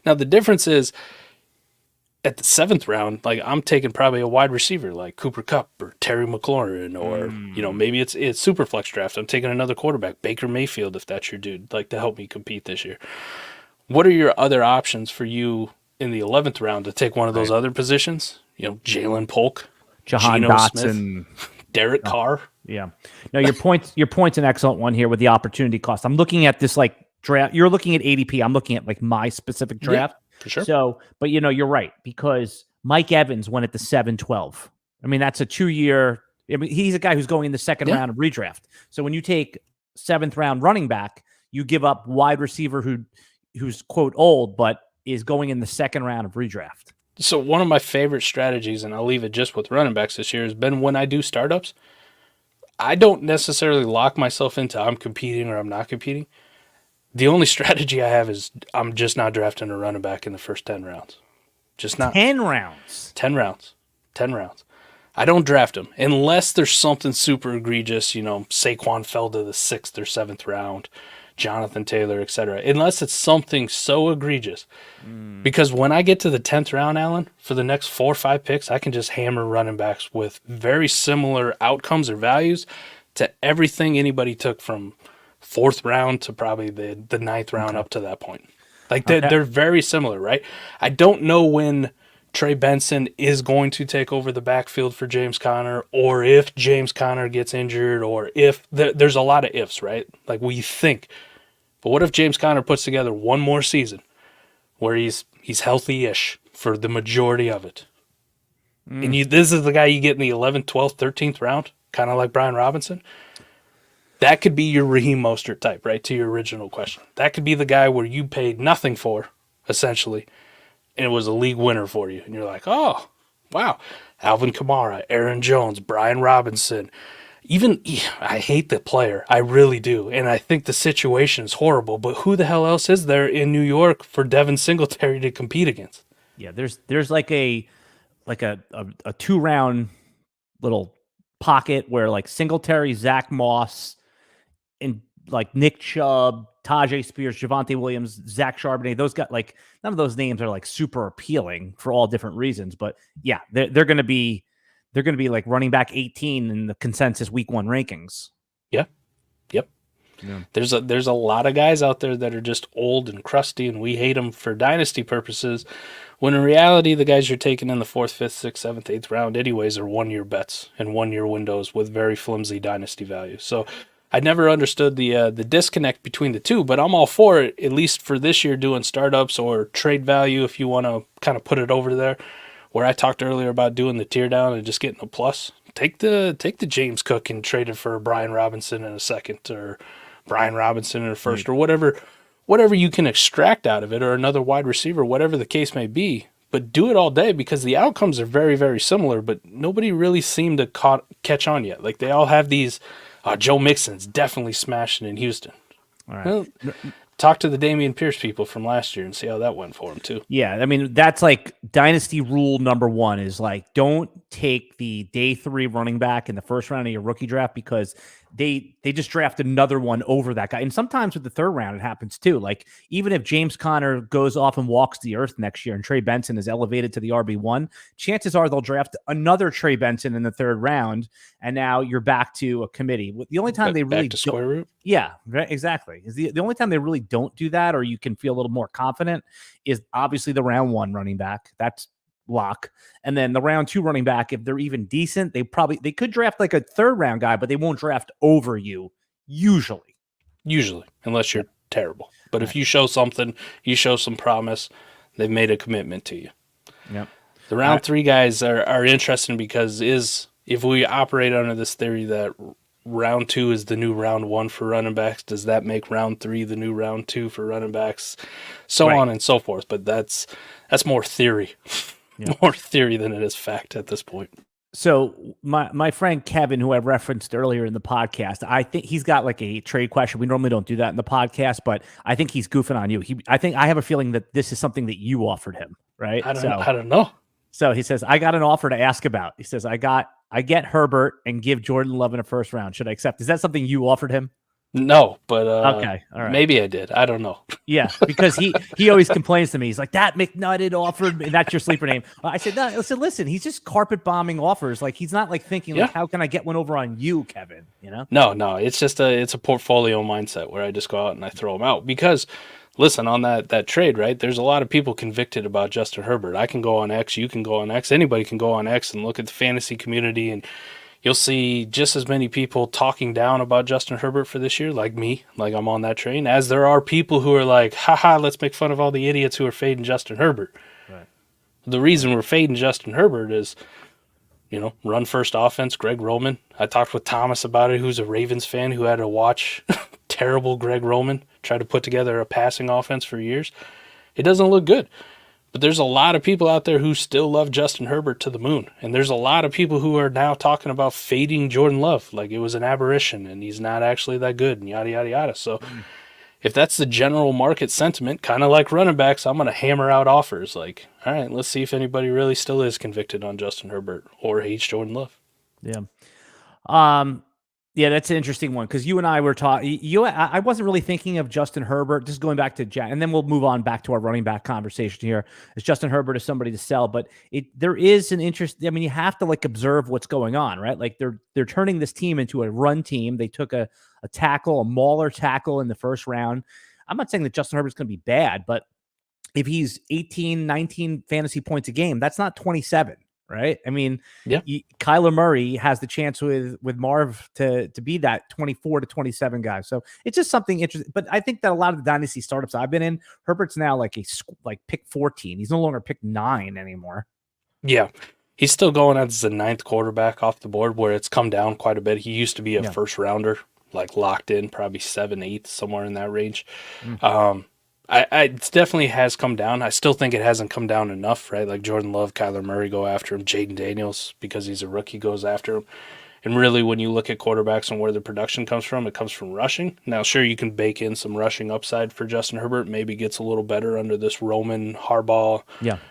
Now, the difference is at the 7th round, like I'm taking probably a wide receiver like Cooper Kupp or Terry McLaurin, or maybe it's super flex draft. I'm taking another quarterback, Baker Mayfield, if that's your dude, like to help me compete this year. what are your other options for you in the 11th round to take one of those other positions? You know, Jalen Polk, Jahan Geno Dotson, Smith, Derek Carr. Yeah. No, your point's an excellent one here with the opportunity cost. I'm looking at this like draft. You're looking at ADP. I'm looking at like my specific draft. Yeah, for sure. So, but you're right, because Mike Evans went at the 7-12. I mean, that's a 2-year. I mean, he's a guy who's going in the second round of redraft. So when you take 7th round running back, you give up wide receiver who's quote old, but is going in the second round of redraft. So one of my favorite strategies, and I'll leave it just with running backs this year, has been when I do startups, I don't necessarily lock myself into I'm competing or I'm not competing. The only strategy I have is I'm just not drafting a running back in the first 10 rounds. Just not. 10 rounds. 10 rounds. 10 rounds. I don't draft them unless there's something super egregious, Saquon fell to the 6th or 7th round, Jonathan Taylor, etc. Unless it's something so egregious. Because when I get to the 10th round, Alan, for the next 4 or 5 picks, I can just hammer running backs with very similar outcomes or values to everything anybody took from 4th round to probably the 9th round up to that point. Like they're very similar, right? I don't know when Trey Benson is going to take over the backfield for James Conner, or if James Conner gets injured, or if there's a lot of ifs, right? Like we think. But what if James Conner puts together one more season where he's healthy-ish for the majority of it? And this is the guy you get in the 11th, 12th, 13th round, kind of like Brian Robinson. That could be your Raheem Mostert type, right, to your original question. That could be the guy where you paid nothing for, essentially, and it was a league winner for you. And you're like, oh, wow. Alvin Kamara, Aaron Jones, Brian Robinson. I hate the player. I really do. And I think the situation is horrible. But who the hell else is there in New York for Devin Singletary to compete against? Yeah, there's like a 2-round little pocket where like Singletary, Zach Moss, and like Nick Chubb, Tajay Spears, Javonte Williams, Zach Charbonnet, those guys, like none of those names are like super appealing for all different reasons. But yeah, they're going to be like running back 18 in the consensus week 1 rankings. Yeah. Yep. Yeah. There's a lot of guys out there that are just old and crusty, and we hate them for dynasty purposes. When in reality, the guys you're taking in the 4th, 5th, 6th, 7th, 8th round anyways are 1-year bets and 1-year windows with very flimsy dynasty value. So I never understood the disconnect between the two, but I'm all for it, at least for this year, doing startups or trade value if you want to kind of put it over there. Where I talked earlier about doing the tier down and just getting a plus. Take the James Cook and trade it for Brian Robinson in a 2nd, or Brian Robinson in a 1st, or whatever you can extract out of it, or another wide receiver, whatever the case may be. But do it all day, because the outcomes are very, very similar, but nobody really seemed to catch on yet. Like they all have these. Joe Mixon's definitely smashing in Houston. All right. Well, talk to the Dameon Pierce people from last year and see how that went for him too. Yeah, I mean, that's like dynasty rule number 1 is like, don't take the day 3 running back in the first round of your rookie draft, because they just draft another one over that guy. And sometimes with the 3rd round, it happens too. Like even if James Conner goes off and walks the earth next year and Trey Benson is elevated to the RB1, chances are they'll draft another Trey Benson in the 3rd round. And now you're back to a committee. The only time they really back to square root. Yeah, exactly. Is the only time they really don't do that, or you can feel a little more confident, is obviously the round 1 running back. That's lock. And then the round 2 running back, if they're even decent, they could draft like a 3rd round guy, but they won't draft over you usually, unless you're terrible. But if you show something, you show some promise, they've made a commitment to you. Yep. The round 3 guys are interesting, because if we operate under this theory that round 2 is the new round 1 for running backs, does that make round 3 the new round 2 for running backs, so on and so forth? But that's more theory. Yeah. More theory than it is fact at this point. So my friend Kevin, who I referenced earlier in the podcast, I think he's got like a trade question. We normally don't do that in the podcast, but I think he's goofing on you. I have a feeling that this is something that you offered him, right? I don't know. So he says, I got an offer to ask about. He says, I get Herbert and give Jordan Love in a 1st round. Should I accept? Is that something you offered him? No, but okay, all right. Maybe I did. I don't know. Yeah, because he always complains to me. He's like, that McNutted offered me. That's your sleeper name. I said, no. I said, listen, he's just carpet bombing offers. Like he's not like thinking, like, how can I get one over on you, Kevin? You know? No. It's just it's a portfolio mindset where I just go out and I throw them out, because listen, on that trade, right? There's a lot of people convicted about Justin Herbert. I can go on X, you can go on X, anybody can go on X and look at the fantasy community, and you'll see just as many people talking down about Justin Herbert for this year, like me, like I'm on that train, as there are people who are like, haha, let's make fun of all the idiots who are fading Justin Herbert. Right. The reason we're fading Justin Herbert is, run first offense, Greg Roman. I talked with Thomas about it, who's a Ravens fan who had to watch terrible Greg Roman try to put together a passing offense for years. It doesn't look good. But there's a lot of people out there who still love Justin Herbert to the moon. And there's a lot of people who are now talking about fading Jordan Love like it was an aberration and he's not actually that good and yada, yada, yada. So if that's the general market sentiment, kind of like running backs, I'm going to hammer out offers like, all right, let's see if anybody really still is convicted on Justin Herbert or hates Jordan Love. Yeah. Yeah, that's an interesting one because you and I were talking. I wasn't really thinking of Justin Herbert. Just going back to Jack, and then we'll move on back to our running back conversation here. Is Justin Herbert is somebody to sell, but there is an interest. I mean, you have to observe what's going on, right? Like they're turning this team into a run team. They took a mauler tackle in the first round. I'm not saying that Justin Herbert's going to be bad, but if he's 18, 19 fantasy points a game, that's not 27. Right. I mean, Kyler Murray has the chance with Marv to be that 24 to 27 guy. So it's just something interesting. But I think that a lot of the dynasty startups I've been in, Herbert's now like pick 14. He's no longer pick 9 anymore. Yeah. He's still going as the 9th quarterback off the board where it's come down quite a bit. He used to be a first rounder, like locked in, probably 7, 8, somewhere in that range. It definitely has come down. I still think it hasn't come down enough, right? Like Jordan Love, Kyler Murray go after him. Jaden Daniels, because he's a rookie, goes after him. And really, when you look at quarterbacks and where the production comes from, it comes from rushing. Now, sure, you can bake in some rushing upside for Justin Herbert. Maybe gets a little better under this Roman Harbaugh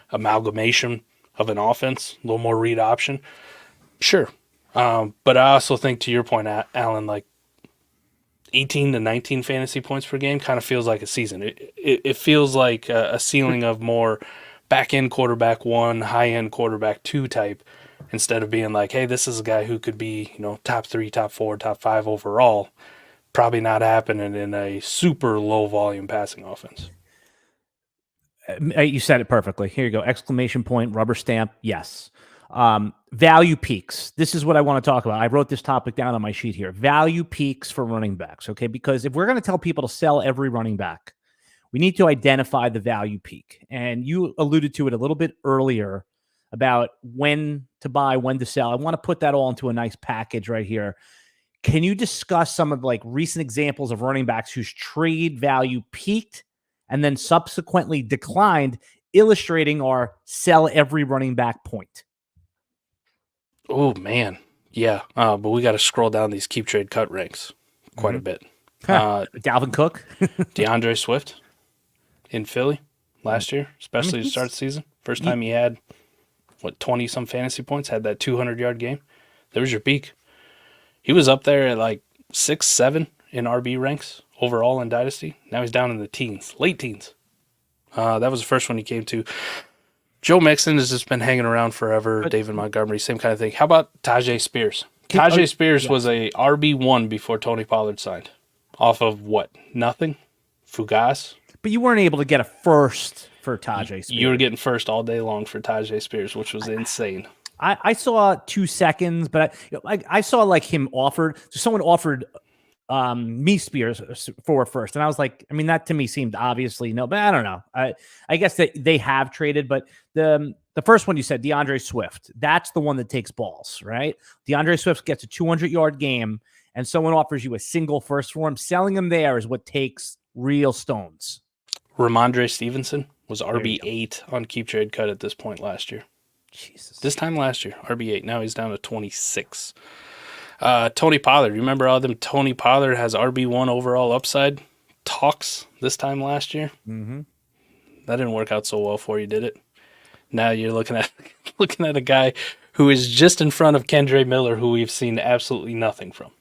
amalgamation of an offense, a little more read option. Sure. But I also think, to your point, Alan, like 18 to 19 fantasy points per game kind of feels like a season. It feels like a ceiling of more back-end quarterback 1, high-end quarterback 2 type, instead of being like, hey, this is a guy who could be, top 3, top 4, top 5 overall. Probably not happening in a super low-volume passing offense. You said it perfectly. Here you go. Exclamation point, rubber stamp. Yes. Value peaks. This is what I want to talk about. I wrote this topic down on my sheet here. Value peaks for running backs. Okay. Because if we're going to tell people to sell every running back, we need to identify the value peak. And you alluded to it a little bit earlier about when to buy, when to sell. I want to put that all into a nice package right here. Can you discuss some of recent examples of running backs whose trade value peaked and then subsequently declined, illustrating our sell every running back point? Oh, man. Yeah. But we got to scroll down these keep trade cut ranks quite a bit. Dalvin Cook. DeAndre Swift in Philly last year, especially to start the season. First time he had, 20-some fantasy points, had that 200-yard game. There was your peak. He was up there at 6, 7 in RB ranks overall in Dynasty. Now he's down in the teens, late teens. That was the first one he came to. Joe Mixon has just been hanging around forever. David Montgomery, same kind of thing. How about Tajay Spears? Tajay Spears was a RB1 before Tony Pollard signed. Off of what? Nothing? Fugazi? But you weren't able to get a first for Tajay Spears. You were getting first all day long for Tajay Spears, which was insane. I saw 2 seconds, but I saw him offered. So someone offered me Spears for first, and I was like, I mean, that to me seemed obviously no, but I don't know. I guess that they have traded, but the first one you said, DeAndre Swift, that's the one that takes balls, right? DeAndre Swift gets a 200-yard game, and someone offers you a single first for him. Selling him there is what takes real stones. Ramondre Stevenson was RB8 on keep trade cut at this point last year. Jesus. This time last year, RB8. Now he's down to 26. Tony Pollard. Remember all them Tony Pollard has RB1 overall upside talks this time last year? Mm-hmm. That didn't work out so well for you, did it? Now you're looking at a guy who is just in front of Kendre Miller, who we've seen absolutely nothing from.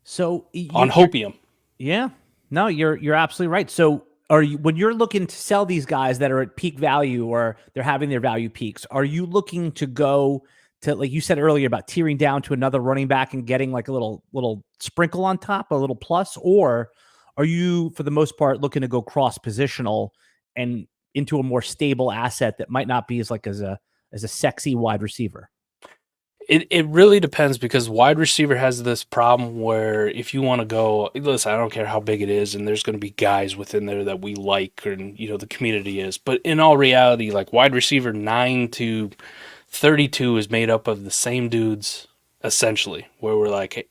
So on Hopium. Yeah. No, you're absolutely right. So when you're looking to sell these guys that are at peak value or they're having their value peaks, are you looking to go to, like you said earlier, about tearing down to another running back and getting a little sprinkle on top, a little plus, or are you, for the most part, looking to go cross-positional and into a more stable asset that might not be as a sexy wide receiver? It really depends, because wide receiver has this problem where if you want to go, listen, I don't care how big it is, and there's going to be guys within there that we like, and the community is. But in all reality, like wide receiver 9 to 32 is made up of the same dudes essentially, where we're like,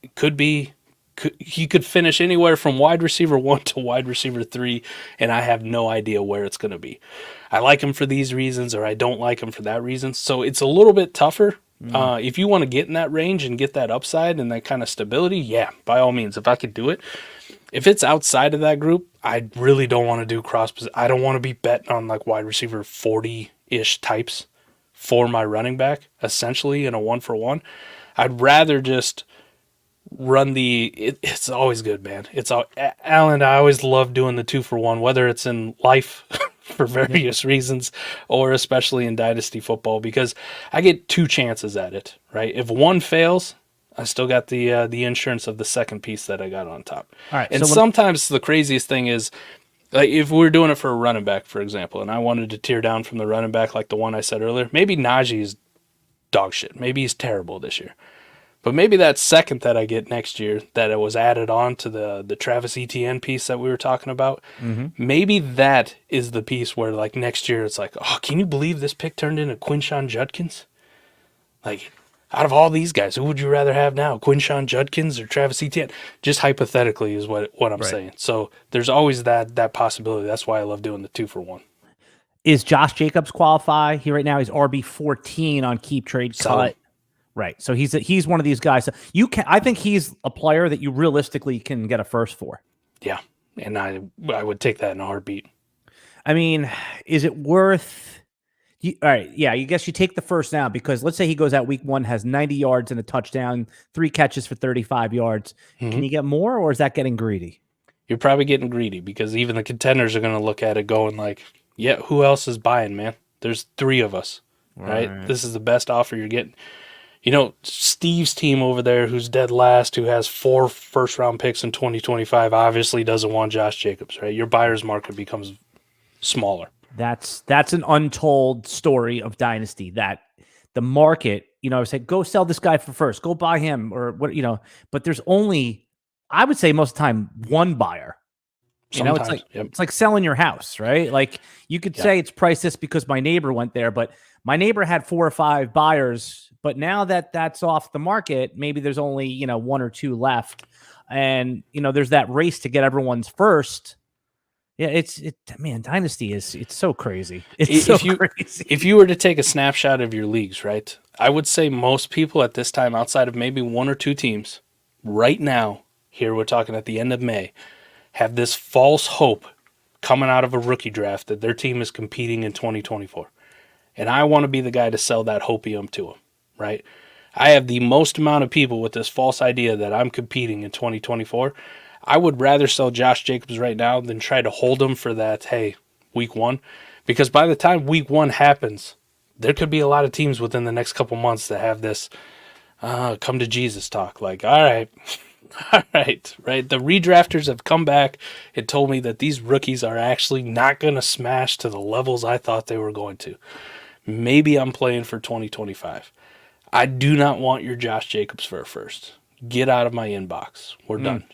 he could finish anywhere from wide receiver 1 to wide receiver 3, and I have no idea where it's going to be. I like him for these reasons, or I don't like him for that reason. So it's a little bit tougher. If you want to get in that range and get that upside and that kind of stability, yeah, by all means, if I could do it. If it's outside of that group, I really don't want to do cross. I don't want to be betting on like wide receiver 40-ish types for my running back, essentially in a 1-for-1. I'd rather just run it's always good, man. Alan, I always love doing the 2-for-1, whether it's in life for various reasons, or especially in Dynasty football, because I get 2 chances at it, right? If one fails, I still got the insurance of the second piece that I got on top. All right, and sometimes the craziest thing is, like if we're doing it for a running back, for example, and I wanted to tear down from the running back like the one I said earlier, maybe Najee is dog shit. Maybe he's terrible this year. But maybe that second that I get next year, that it was added on to the Travis Etienne piece that we were talking about, maybe that is the piece where like next year it's like, oh, can you believe this pick turned into Quinshon Judkins? Like, out of all these guys, who would you rather have now, Quinshon Judkins or Travis Etienne? Just hypothetically is what I'm saying. So there's always that possibility. That's why I love doing the 2-for-1. Is Josh Jacobs qualify? Right now he's RB 14 on Keep Trade Cut. Right. So he's one of these guys. I think he's a player that you realistically can get a first for. Yeah. And I would take that in a heartbeat. I mean, is it worth all right, yeah, I guess you take the first now, because let's say he goes out week 1, has 90 yards and a touchdown, 3 catches for 35 yards. Can you get more, or is that getting greedy? You're probably getting greedy, because even the contenders are going to look at it going like, yeah, who else is buying, man? There's 3 of us, right? This is the best offer you're getting. Steve's team over there, who's dead last, who has 4 first-round picks in 2025, obviously doesn't want Josh Jacobs, right? Your buyer's market becomes smaller. That's an untold story of Dynasty, that the market, I would say, go sell this guy for first, go buy him, or what, but there's only, I would say most of the time, one buyer. Sometimes, it's like selling your house, right? Like you could say it's priced this because my neighbor went there, but my neighbor had 4 or 5 buyers. But now that that's off the market, maybe there's only, 1 or 2 left. And, there's that race to get everyone's first. Yeah, man, Dynasty it's so crazy. It's so crazy. If you were to take a snapshot of your leagues, right, I would say most people at this time, outside of maybe 1 or 2 teams, right now, here we're talking at the end of May, have this false hope coming out of a rookie draft that their team is competing in 2024. And I want to be the guy to sell that hopium to them. Right? I have the most amount of people with this false idea that I'm competing in 2024. I would rather sell Josh Jacobs right now than try to hold him for that, hey, week 1. Because by the time week 1 happens, there could be a lot of teams within the next couple months that have this come to Jesus talk. Like, all right, right? The redrafters have come back and told me that these rookies are actually not going to smash to the levels I thought they were going to. Maybe I'm playing for 2025. I do not want your Josh Jacobs for a first. Get out of my inbox. We're done.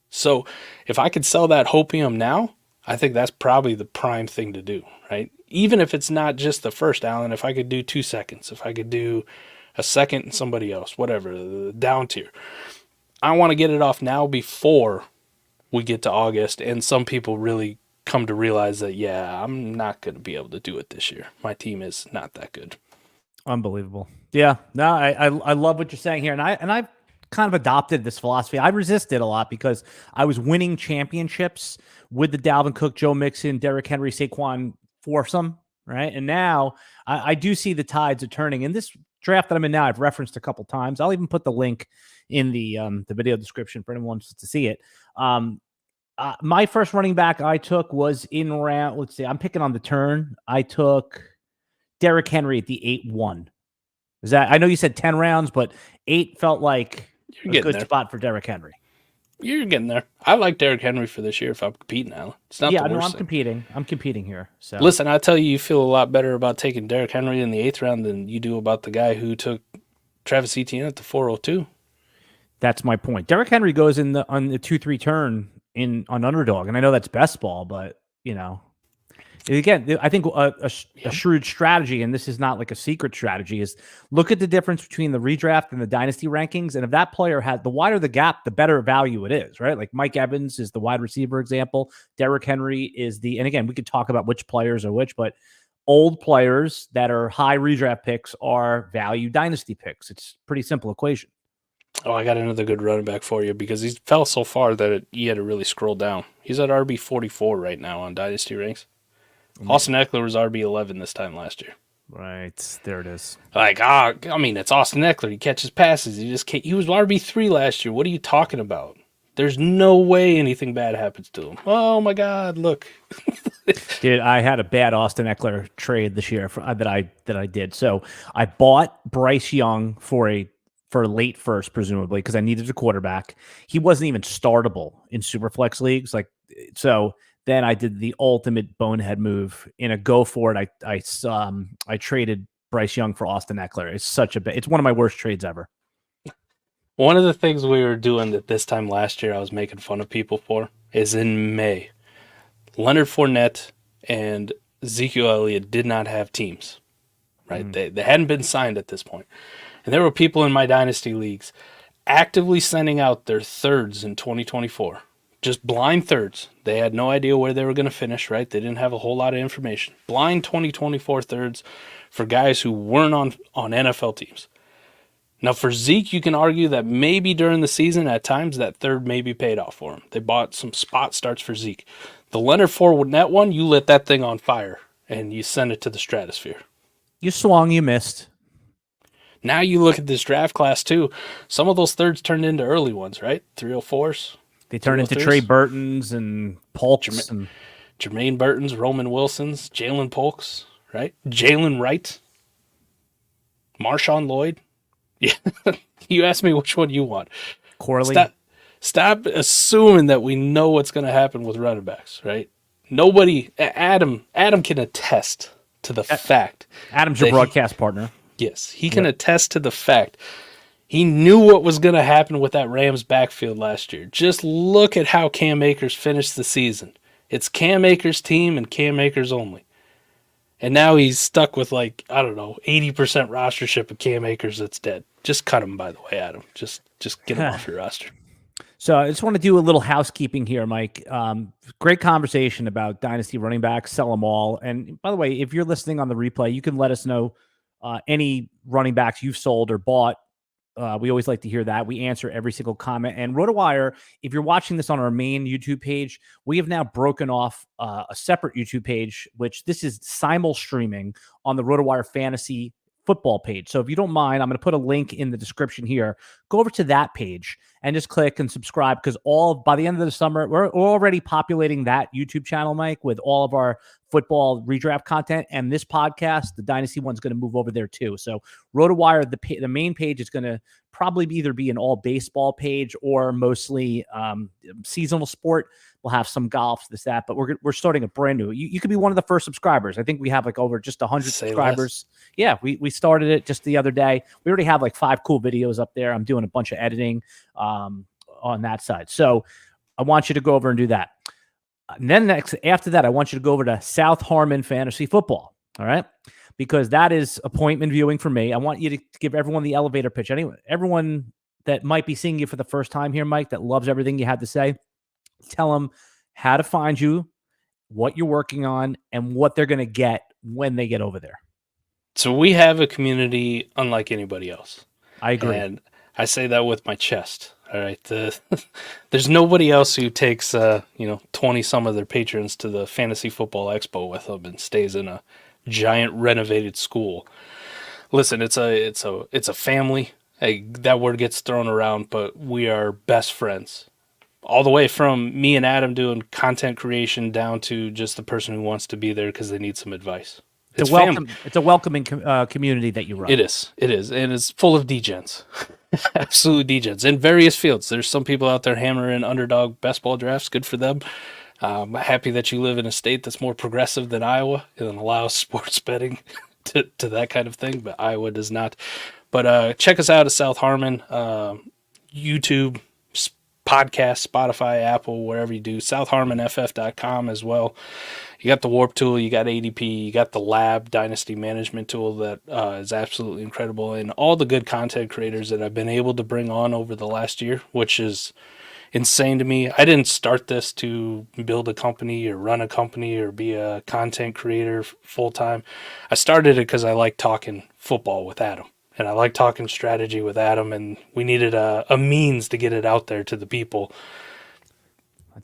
So if I could sell that hopium now, I think that's probably the prime thing to do, right? Even if it's not just the first, Alan, if I could do 2 seconds, if I could do a second and somebody else, whatever, the down tier. I want to get it off now before we get to August, and some people really come to realize that, yeah, I'm not going to be able to do it this year. My team is not that good. Unbelievable. Yeah, no, I love what you're saying here, and I've kind of adopted this philosophy. I resisted a lot because I was winning championships with the Dalvin Cook, Joe Mixon, Derrick Henry, Saquon foursome, right? And now I do see the tides are turning. In this draft that I'm in now, I've referenced a couple times. I'll even put the link in the video description for anyone who wants to see it. My first running back I took was in round. Let's see, I'm picking on the turn. I took Derrick Henry at the 8-1. Is that? I know you said 10 rounds, but 8 felt like a good spot for Derrick Henry. You're getting there. I like Derrick Henry for this year if I'm competing, Alan. It's not Yeah, the no, worst I'm thing. competing. I'm competing here. So Listen, I tell you, you feel a lot better about taking Derrick Henry in the 8th round than you do about the guy who took Travis Etienne at the 402. that's my point. Derrick Henry goes in on the 2-3 turn on underdog, and I know that's best ball, but again, I think a shrewd strategy, and this is not like a secret strategy, is look at the difference between the redraft and the dynasty rankings. And if that player had the wider the gap, the better value it is, right? Like Mike Evans is the wide receiver example. Derrick Henry is and again, we could talk about which players are which, but old players that are high redraft picks are value dynasty picks. It's a pretty simple equation. Oh, I got another good running back for you because he fell so far that you had to really scroll down. He's at RB 44 right now on dynasty ranks. Austin Eckler was RB 11 this time last year. Right, there it is. Like, it's Austin Eckler. He catches passes. He was RB 3 last year. What are you talking about? There's no way anything bad happens to him. Oh my God, look. Dude, I had a bad Austin Eckler trade this year that I did. So I bought Bryce Young for late first, presumably, because I needed a quarterback. He wasn't even startable in Superflex leagues. So then I did the ultimate bonehead move in a go for it. I traded Bryce Young for Austin Eckler. It's one of my worst trades ever. One of the things we were doing that this time last year I was making fun of people for is in May. Leonard Fournette and Ezekiel Elliott did not have teams, right? They hadn't been signed at this point. And there were people in my dynasty leagues actively sending out their thirds in 2024. Just blind thirds. They had no idea where they were going to finish, right? They didn't have a whole lot of information. Blind 2024 thirds for guys who weren't on NFL teams. Now, for Zeke, you can argue that maybe during the season, at times, that third maybe paid off for him. They bought some spot starts for Zeke. The Leonard Fournette one, you lit that thing on fire, and you send it to the stratosphere. You swung, you missed. Now you look at this draft class, too. Some of those thirds turned into early ones, right? 304s. They turned into Trey Burtons and Polks. Jermaine Burtons, Roman Wilsons, Jalen Polks, right? Jalen Wright. Marshawn Lloyd. Yeah, you asked me which one you want. Corley. Stop assuming that we know what's going to happen with running backs, right? Nobody, Adam can attest to the fact. Adam's your broadcast partner. Yes, he can attest to the fact. He knew what was going to happen with that Rams backfield last year. Just look at how Cam Akers finished the season. It's Cam Akers' team and Cam Akers only. And now he's stuck with 80% rostership of Cam Akers that's dead. Just cut him, by the way, Adam. Just get him off your roster. So I just want to do a little housekeeping here, Mike. Great conversation about dynasty running backs, sell them all. And by the way, if you're listening on the replay, you can let us know any running backs you've sold or bought. We always like to hear that. We answer every single comment. And RotoWire, if you're watching this on our main YouTube page, we have now broken off a separate YouTube page, which this is simul streaming on the RotoWire Fantasy Football page. So if you don't mind, I'm going to put a link in the description here. Go over to that page and just click and subscribe, because by the end of the summer, we're already populating that YouTube channel, Mike, with all of our football redraft content. And this podcast, the Dynasty one's going to move over there too. So RotoWire, the main page is going to probably either be an all baseball page or mostly seasonal sport. We'll have some golf, that, but we're starting a brand new. You could be one of the first subscribers. I think we have over just 100 subscribers. Yeah, we started it just the other day. We already have 5 cool videos up there. I'm doing a bunch of editing on that side. So I want you to go over and do that. And then after that, I want you to go over to South Harmon Fantasy Football. All right. Because that is appointment viewing for me. I want you to give everyone the elevator pitch. Everyone that might be seeing you for the first time here, Mike, that loves everything you had to say, tell them how to find you, what you're working on, and what they're going to get when they get over there. So we have a community unlike anybody else. I agree. And I say that with my chest. All right. There's nobody else who takes 20 some of their patrons to the Fantasy Football Expo with them and stays in a giant renovated school. Listen, it's a family. Hey, that word gets thrown around, but we are best friends. All the way from me and Adam doing content creation down to just the person who wants to be there because they need some advice. It's It's a welcoming community that you run. It is, and it's full of degens, absolute degens in various fields. There's some people out there hammering underdog best ball drafts. Good for them. I'm happy that you live in a state that's more progressive than Iowa and allows sports betting to that kind of thing, but Iowa does not. But check us out at South Harmon, YouTube, podcast, Spotify, Apple, wherever you do, southharmonff.com as well. You got the Warp tool, you got ADP, you got the Lab Dynasty management tool that is absolutely incredible, and all the good content creators that I've been able to bring on over the last year, which is insane to me. I didn't start this to build a company or run a company or be a content creator full time. I started it because I like talking football with Adam. And I like talking strategy with Adam, and we needed a means to get it out there to the people.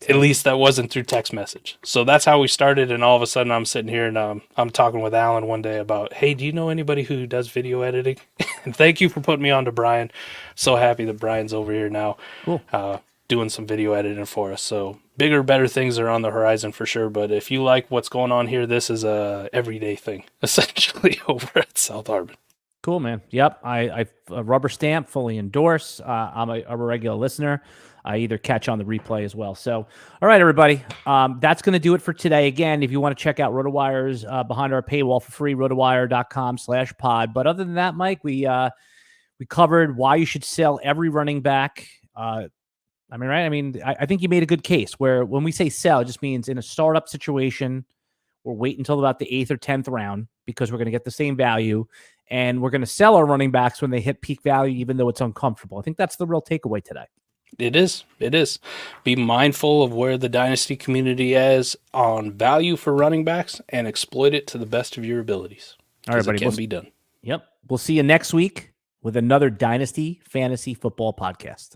At least that wasn't through text message. So that's how we started, and all of a sudden I'm sitting here and I'm talking with Alan one day about, hey, do you know anybody who does video editing? And thank you for putting me on to Brian. So happy that Brian's over here now. Cool. Doing some video editing for us. So bigger, better things are on the horizon for sure. But if you like what's going on here, this is a everyday thing, essentially, over at South Harmon. Cool, man. Yep. I rubber stamp, fully endorse. I'm a regular listener. I either catch on the replay as well. So, all right, everybody. That's going to do it for today. Again, if you want to check out RotoWire's behind our paywall for free, rotowire.com/pod. But other than that, Mike, we covered why you should sell every running back. Right? I think you made a good case where when we say sell, it just means in a startup situation, we're waiting until about the 8th or 10th round because we're going to get the same value. And we're going to sell our running backs when they hit peak value, even though it's uncomfortable. I think that's the real takeaway today. It is. Be mindful of where the Dynasty community is on value for running backs and exploit it to the best of your abilities. All right, buddy. It can be done. Yep. We'll see you next week with another Dynasty Fantasy Football podcast.